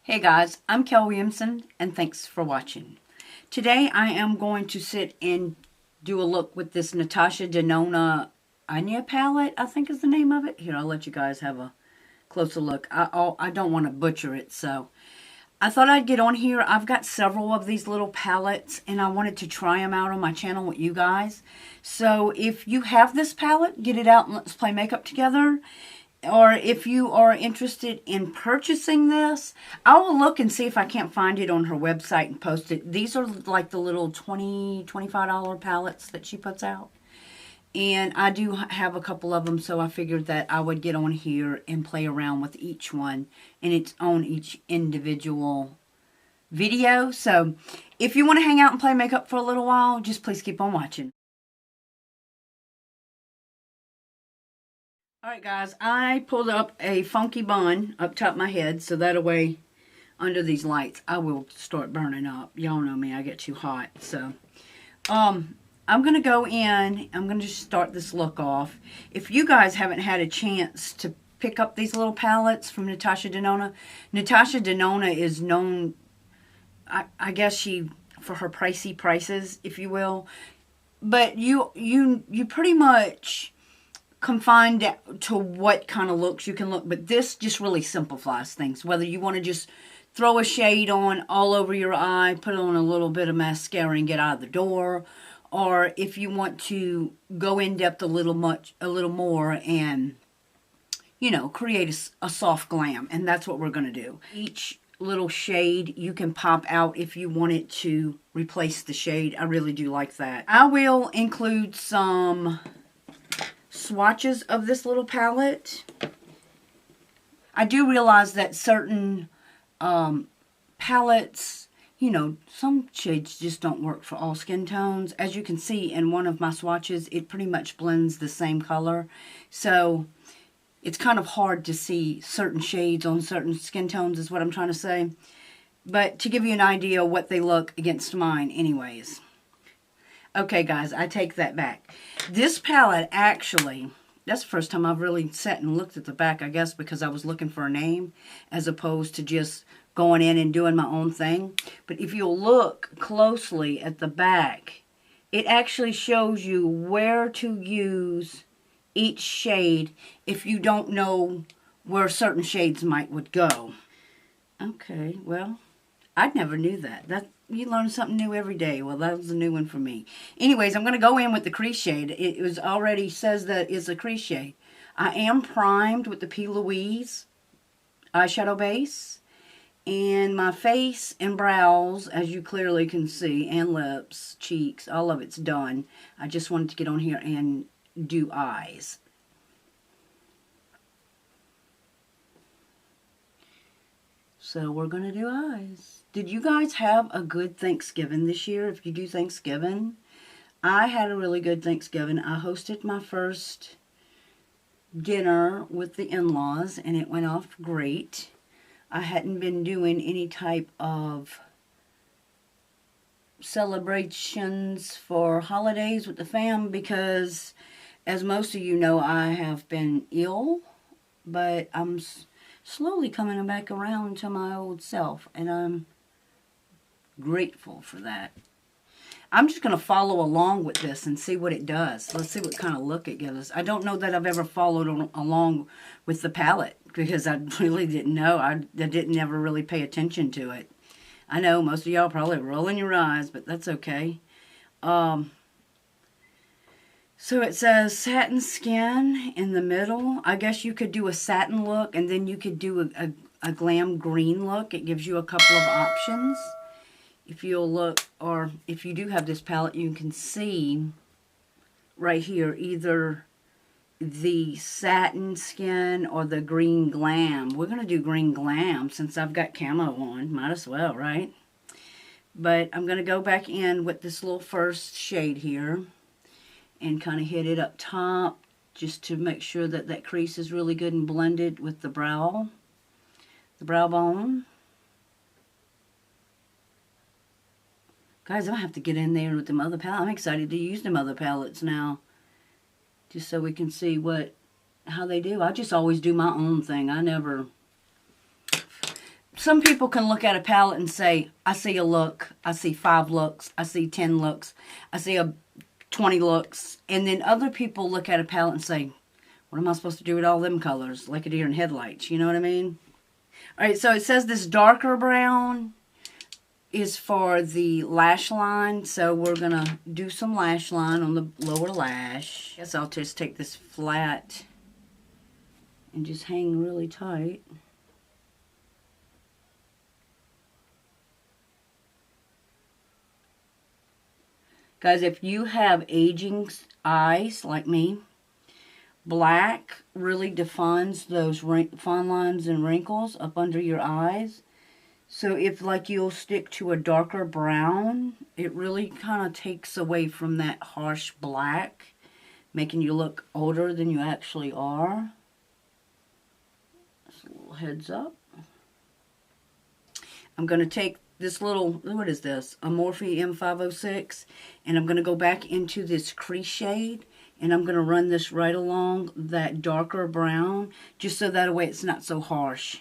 Hey guys, I'm Kell Williamson and thanks for watching. Today I am going to sit and do a look with this Natasha Denona Ayana palette, I think is the name of it. Here, I'll let you guys have a closer look. I don't want to butcher it, so I thought I'd get on here. I've got several of these little palettes and I wanted to try them out on my channel with you guys. So if you have this palette, get it out and let's play makeup together. Or if you are interested in purchasing this, I will look and see if I can't find it on her website and post it. These are like the little $25 palettes that she puts out. And I do have a couple of them, so I figured that I would get on here and play around with each one in its own each individual video. So if you want to hang out and play makeup for a little while, just please keep on watching. Alright guys, I pulled up a funky bun up top of my head, so that way under these lights I will start burning up. Y'all know me, I get too hot. So I'm going to go in, I'm going to just start this look off. If you guys haven't had a chance to pick up these little palettes from Natasha Denona is known, I guess for her pricey prices, if you will. But you pretty much confined to what kind of looks you can look, but this just really simplifies things. Whether you want to just throw a shade on all over your eye, put on a little bit of mascara and get out of the door, or if you want to go in depth a little more and, you know, create a soft glam, and that's what we're going to do. Each little shade you can pop out if you want it to replace the shade. I really do like that. I will include some swatches of this little palette. I do realize that certain palettes, you know, some shades just don't work for all skin tones. As you can see in one of my swatches, it pretty much blends the same color. So it's kind of hard to see certain shades on certain skin tones is what I'm trying to say. But to give you an idea of what they look against mine anyways. Okay, guys, I take that back. This palette, actually, that's the first time I've really sat and looked at the back, I guess, because I was looking for a name as opposed to just going in and doing my own thing. But if you'll look closely at the back, it actually shows you where to use each shade if you don't know where certain shades would go. Okay, well, I never knew that. You learn something new every day. Well, that was a new one for me. Anyways, I'm going to go in with the crease shade. It was already says that it's a crease shade. I am primed with the P. Louise eyeshadow base. And my face and brows, as you clearly can see, and lips, cheeks, all of it's done. I just wanted to get on here and do eyes. So we're going to do eyes. Did you guys have a good Thanksgiving this year? If you do Thanksgiving, I had a really good Thanksgiving. I hosted my first dinner with the in-laws, and it went off great. I hadn't been doing any type of celebrations for holidays with the fam because, as most of you know, I have been ill, but I'm slowly coming back around to my old self, and I'm grateful for that. I'm just going to follow along with this and see what it does. Let's see what kind of look it gives us. I don't know that I've ever followed along with the palette because I really didn't know. I didn't ever really pay attention to it. I know most of y'all probably rolling your eyes, but that's okay. So it says satin skin in the middle. I guess you could do a satin look and then you could do a glam green look. It gives you a couple of options. If you'll look, or if you do have this palette, you can see right here either the satin skin or the green glam. We're going to do green glam since I've got camo on. Might as well, right? But I'm going to go back in with this little first shade here and kind of hit it up top just to make sure that that crease is really good and blended with the brow bone. Guys, I'm going to have to get in there with them other palettes. I'm excited to use them other palettes now. Just so we can see how they do. I just always do my own thing. I never some people can look at a palette and say, I see a look, I see 5 looks, I see 10 looks, I see 20 looks. And then other people look at a palette and say, what am I supposed to do with all them colors? Like a deer in headlights, you know what I mean? All right, so it says this darker brown is for the lash line. So we're going to do some lash line on the lower lash. I guess I'll just take this flat and just hang really tight. Guys, if you have aging eyes like me, black really defines those fine lines and wrinkles up under your eyes. So if like you'll stick to a darker brown, it really kind of takes away from that harsh black, making you look older than you actually are. Just a little heads up. I'm going to take this little, what is this? A Morphe M506. And I'm going to go back into this crease shade. And I'm going to run this right along that darker brown. Just so that way it's not so harsh.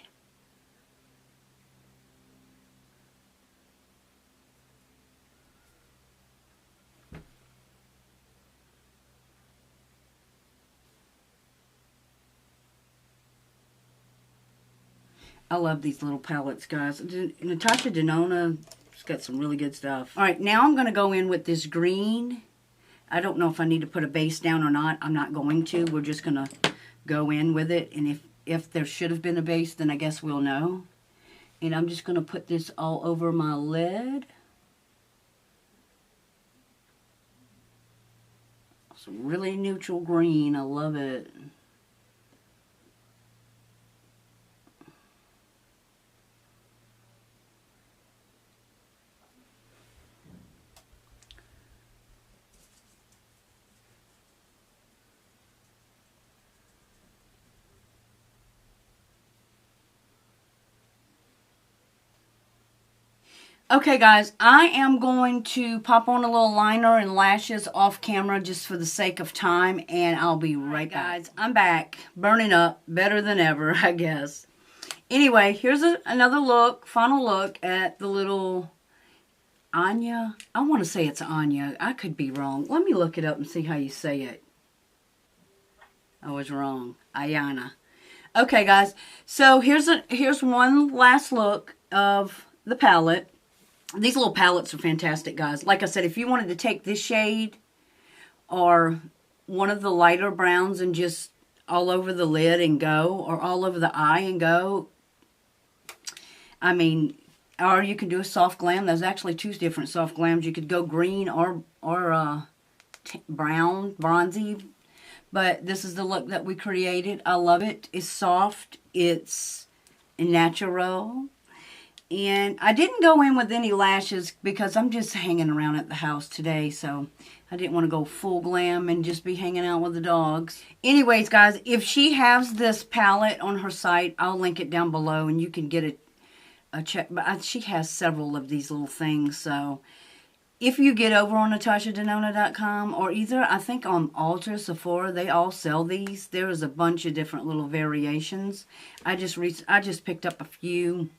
I love these little palettes, guys. Natasha Denona has got some really good stuff. All right, now I'm going to go in with this green. I don't know if I need to put a base down or not. I'm not going to. We're just going to go in with it. And if there should have been a base, then I guess we'll know. And I'm just going to put this all over my lid. It's a really neutral green. I love it. Okay, guys, I am going to pop on a little liner and lashes off camera just for the sake of time, and I'll be right back. Guys, I'm back, burning up, better than ever, I guess. Anyway, here's another look, final look at the little Anya. I want to say it's Anya. I could be wrong. Let me look it up and see how you say it. I was wrong. Ayana. Okay, guys, so here's one last look of the palette. These little palettes are fantastic, guys. Like I said, if you wanted to take this shade or one of the lighter browns and just all over the lid and go, or all over the eye and go, I mean, or you can do a soft glam. There's actually 2 different soft glams. You could go green or brown, bronzy. But this is the look that we created. I love it. It's soft. It's natural. And I didn't go in with any lashes because I'm just hanging around at the house today. So I didn't want to go full glam and just be hanging out with the dogs. Anyways, guys, if she has this palette on her site, I'll link it down below and you can get a check. But she has several of these little things. So if you get over on NatashaDenona.com or either, I think on Ulta, Sephora, they all sell these. There is a bunch of different little variations. I just picked up a few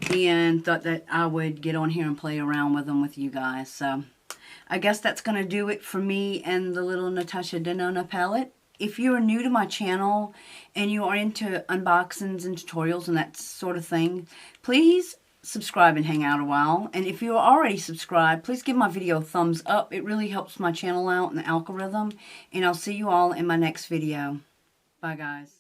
and thought that I would get on here and play around with them with you guys. So I guess that's going to do it for me and the little Natasha Denona palette. If you are new to my channel and you are into unboxings and tutorials and that sort of thing, please subscribe and hang out a while. And if you are already subscribed, please give my video a thumbs up. It really helps my channel out in the algorithm. And I'll see you all in my next video. Bye, guys.